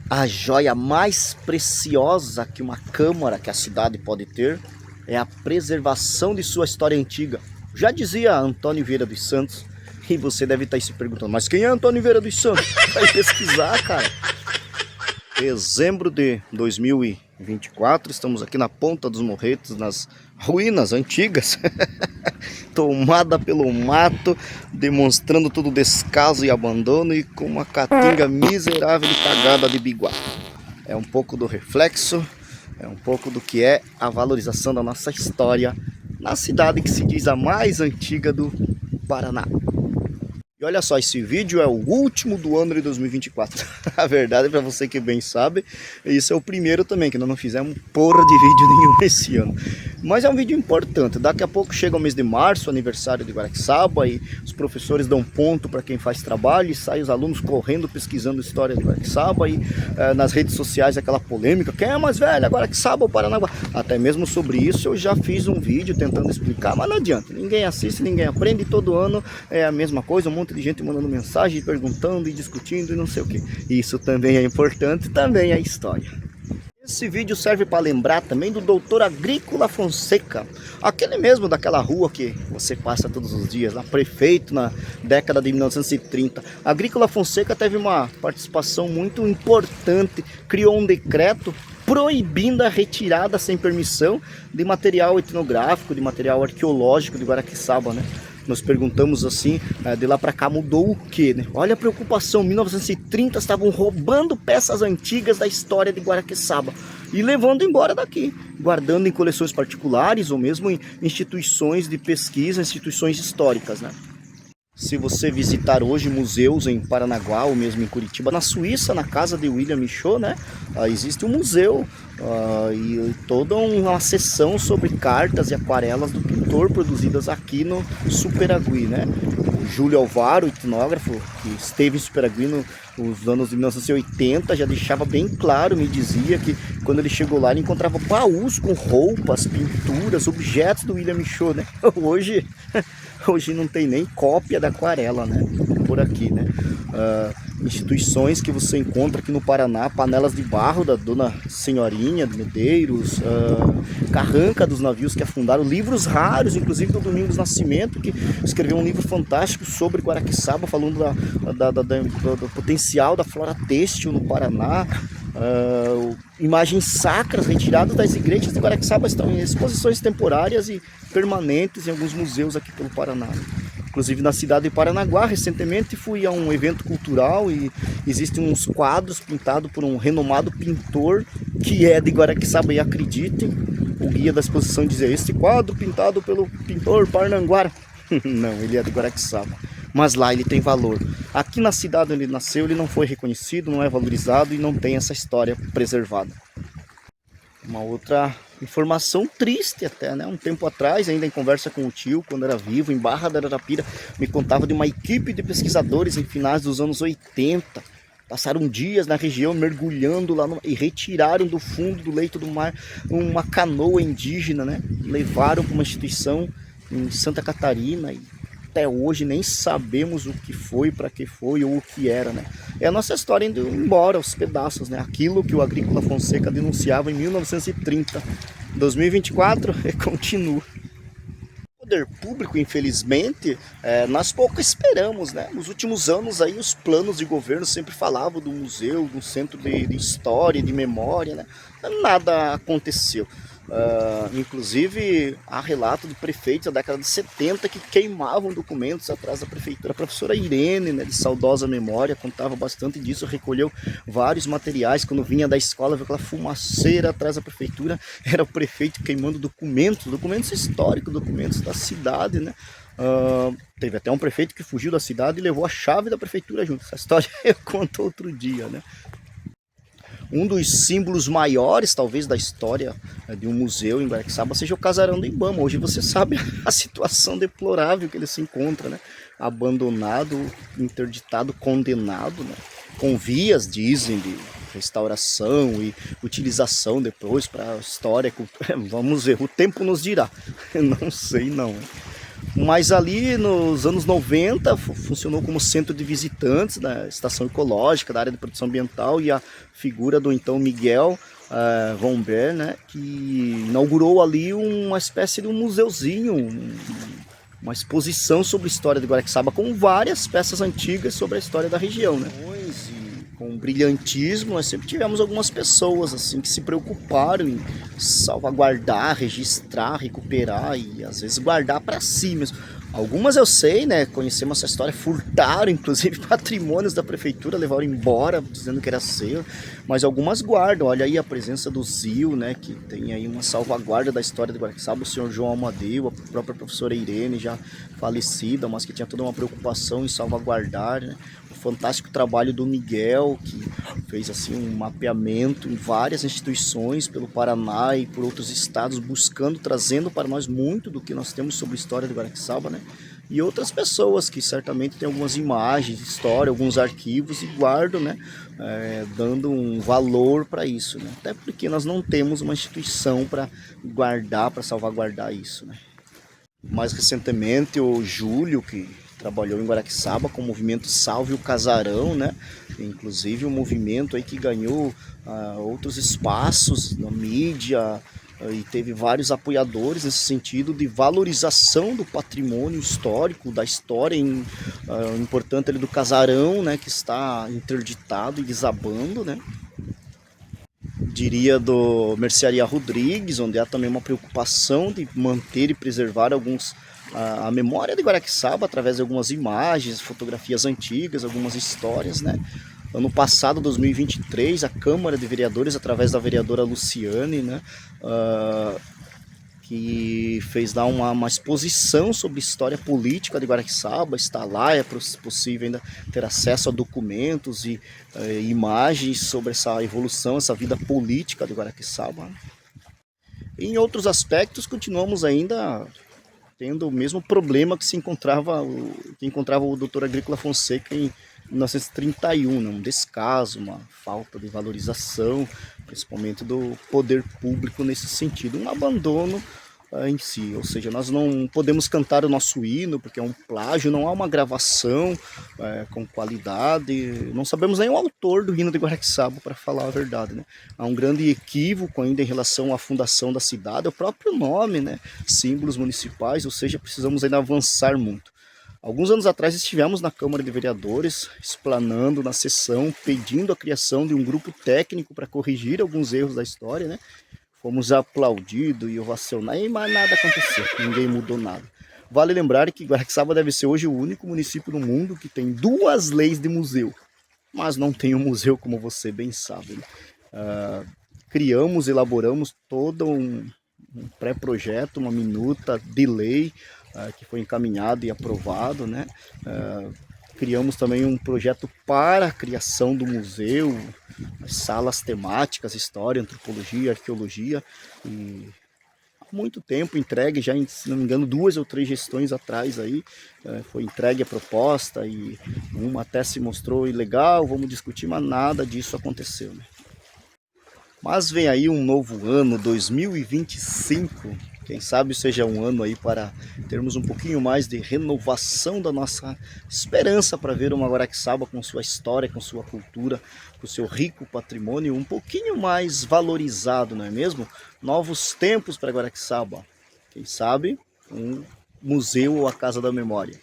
A joia mais preciosa que uma câmara, que a cidade pode ter, é a preservação de sua história antiga. Já dizia Antônio Vieira dos Santos, e você deve estar se perguntando, mas quem é Antônio Vieira dos Santos? Vai pesquisar, cara. Dezembro de 2024, estamos aqui na Ponta dos Morretes, nas ruínas antigas, tomada pelo mato, demonstrando todo o descaso e abandono e com uma caatinga miserável e cagada de biguá. É um pouco do reflexo, é um pouco do que é a valorização da nossa história na cidade que se diz a mais antiga do Paraná. E olha só, esse vídeo é o último do ano de 2024. A verdade, para você que bem sabe, isso é o primeiro também, que nós não fizemos porra de vídeo nenhum esse ano. Mas é um vídeo importante. Daqui a pouco chega o mês de março, aniversário de Guaraqueçaba, e os professores dão ponto para quem faz trabalho, e saem os alunos correndo, pesquisando história de Guaraqueçaba, e nas redes sociais aquela polêmica, quem é mais velho, Guaraqueçaba ou Paranaguá? Até mesmo sobre isso eu já fiz um vídeo tentando explicar, mas não adianta, ninguém assiste, ninguém aprende, todo ano é a mesma coisa, um monte de gente mandando mensagem, perguntando e discutindo e não sei o que. Isso também é importante, também é história. Esse vídeo serve para lembrar também do Doutor Agrícola Fonseca, aquele mesmo daquela rua que você passa todos os dias, lá, prefeito na década de 1930. Agrícola Fonseca teve uma participação muito importante, criou um decreto proibindo a retirada sem permissão de material etnográfico, de material arqueológico de Guaraqueçaba, né? Nós perguntamos assim, de lá para cá mudou o que, né? Olha a preocupação, em 1930 estavam roubando peças antigas da história de Guaraqueçaba e levando embora daqui, guardando em coleções particulares ou mesmo em instituições de pesquisa, instituições históricas, né? Se você visitar hoje museus em Paranaguá ou mesmo em Curitiba, na Suíça, na casa de William Michaud, né, existe um museu e toda uma seção sobre cartas e aquarelas do pintor produzidas aqui no Superagui, né? O Júlio Alvaro, etnógrafo, que esteve em Superagui nos anos de 1980, já deixava bem claro, me dizia que quando ele chegou lá ele encontrava baús com roupas, pinturas, objetos do William Michaud, né? Hoje não tem nem cópia da aquarela, né? Por aqui, né? Instituições que você encontra aqui no Paraná, panelas de barro da Dona Senhorinha de Medeiros, carranca dos navios que afundaram, livros raros, inclusive do Domingos Nascimento, que escreveu um livro fantástico sobre Guaraqueçaba, falando do potencial da flora têxtil no Paraná. Imagens sacras retiradas das igrejas de Guaraqueçaba estão em exposições temporárias e permanentes em alguns museus aqui pelo Paraná. Inclusive na cidade de Paranaguá, recentemente fui a um evento cultural e existem uns quadros pintados por um renomado pintor que é de Guaraqueçaba, e acreditem, o guia da exposição dizia: este quadro pintado pelo pintor Parnanguara. Não, ele é de Guaraqueçaba, mas lá ele tem valor. Aqui na cidade onde ele nasceu ele não foi reconhecido, não é valorizado e não tem essa história preservada. Uma outra informação triste até, né? Um tempo atrás, ainda em conversa com o tio, quando era vivo, em Barra da Ararapira, me contava de uma equipe de pesquisadores em finais dos anos 80. Passaram dias na região mergulhando lá e retiraram do fundo do leito do mar uma canoa indígena, né? Levaram para uma instituição em Santa Catarina e até hoje nem sabemos o que foi, para que foi ou o que era, né? É a nossa história indo embora aos pedaços, né? Aquilo que o Agrícola Fonseca denunciava em 1930. 2024 continua. O poder público, infelizmente, nós pouco esperamos, né? Nos últimos anos aí os planos de governo sempre falavam do museu, do centro de história, de memória, né? Nada aconteceu. Inclusive há relato de prefeitos da década de 70 que queimavam documentos atrás da prefeitura. A professora Irene, né, de saudosa memória, contava bastante disso, recolheu vários materiais. Quando vinha da escola, viu aquela fumaceira atrás da prefeitura, era o prefeito queimando documentos históricos, documentos da cidade, né? Teve até um prefeito que fugiu da cidade e levou a chave da prefeitura junto. Essa história eu conto outro dia, né? Um dos símbolos maiores, talvez, da história de um museu em Guaraqueçaba seja o Casarão do Ibama. Hoje você sabe a situação deplorável que ele se encontra, né? Abandonado, interditado, condenado, né? Com vias, dizem, de restauração e utilização depois para a história. Vamos ver, o tempo nos dirá. Não sei não. Mas ali nos anos 90 funcionou como centro de visitantes da estação ecológica, da área de proteção ambiental, e a figura do então Miguel von Ber, né, que inaugurou ali uma espécie de um museuzinho, uma exposição sobre a história de Guaraqueçaba, com várias peças antigas sobre a história da região, né? E com brilhantismo, nós sempre tivemos algumas pessoas assim que se preocuparam em salvaguardar, registrar, recuperar e às vezes guardar para si mesmo. Algumas eu sei, né? Conhecemos essa história, furtaram inclusive patrimônios da prefeitura, levaram embora dizendo que era seu, mas algumas guardam. Olha aí a presença do Zil, né? Que tem aí uma salvaguarda da história de Guaraqueçaba, o senhor João Amadeu, a própria professora Irene, já falecida, mas que tinha toda uma preocupação em salvaguardar, né? O fantástico trabalho do Miguel, que fez assim um mapeamento em várias instituições pelo Paraná e por outros estados, buscando, trazendo para nós muito do que nós temos sobre a história de Guaraqueçaba, né? E outras pessoas que certamente têm algumas imagens, história, alguns arquivos e guardam, né? Dando um valor para isso, né? Até porque nós não temos uma instituição para guardar, para salvaguardar isso, né? Mais recentemente o Júlio, que trabalhou em Guaraqueçaba com o movimento Salve o Casarão, né? Inclusive um movimento aí que ganhou outros espaços na mídia, e teve vários apoiadores nesse sentido de valorização do patrimônio histórico, da história importante ali do casarão, né, que está interditado e desabando, né? Diria do Mercearia Rodrigues, onde há também uma preocupação de manter e preservar a memória de Guaraqueçaba através de algumas imagens, fotografias antigas, algumas histórias, né? Ano passado, 2023, a Câmara de Vereadores, através da vereadora Luciane, né, que fez lá uma exposição sobre história política de Guaraqueçaba, está lá, é possível ainda ter acesso a documentos e imagens sobre essa evolução, essa vida política de Guaraqueçaba. Em outros aspectos, continuamos ainda tendo o mesmo problema que encontrava o doutor Agrícola Fonseca em 1931, né? Um descaso, uma falta de valorização, principalmente do poder público nesse sentido, um abandono em si, ou seja, nós não podemos cantar o nosso hino porque é um plágio, não há uma gravação com qualidade, não sabemos nem o autor do hino de Guaraqueçaba, para falar a verdade, né? Há um grande equívoco ainda em relação à fundação da cidade, o próprio nome, né? Símbolos municipais, ou seja, precisamos ainda avançar muito. Alguns anos atrás estivemos na Câmara de Vereadores, explanando na sessão, pedindo a criação de um grupo técnico para corrigir alguns erros da história, né? Fomos aplaudidos e ovacionados, mas nada aconteceu, ninguém mudou nada. Vale lembrar que Guaraqueçaba deve ser hoje o único município no mundo que tem 2 leis de museu, mas não tem um museu, como você bem sabe, né? Criamos, elaboramos todo um pré-projeto, uma minuta de lei que foi encaminhado e aprovado, né? Criamos também um projeto para a criação do museu, salas temáticas, história, antropologia, arqueologia, e há muito tempo entregue, já se não me engano 2 ou 3 gestões atrás aí, foi entregue a proposta e uma até se mostrou ilegal, vamos discutir, mas nada disso aconteceu, né? Mas vem aí um novo ano, 2025, quem sabe seja um ano aí para termos um pouquinho mais de renovação da nossa esperança para ver uma Guaraqueçaba com sua história, com sua cultura, com seu rico patrimônio um pouquinho mais valorizado, não é mesmo? Novos tempos para Guaraqueçaba, quem sabe um museu ou a Casa da Memória.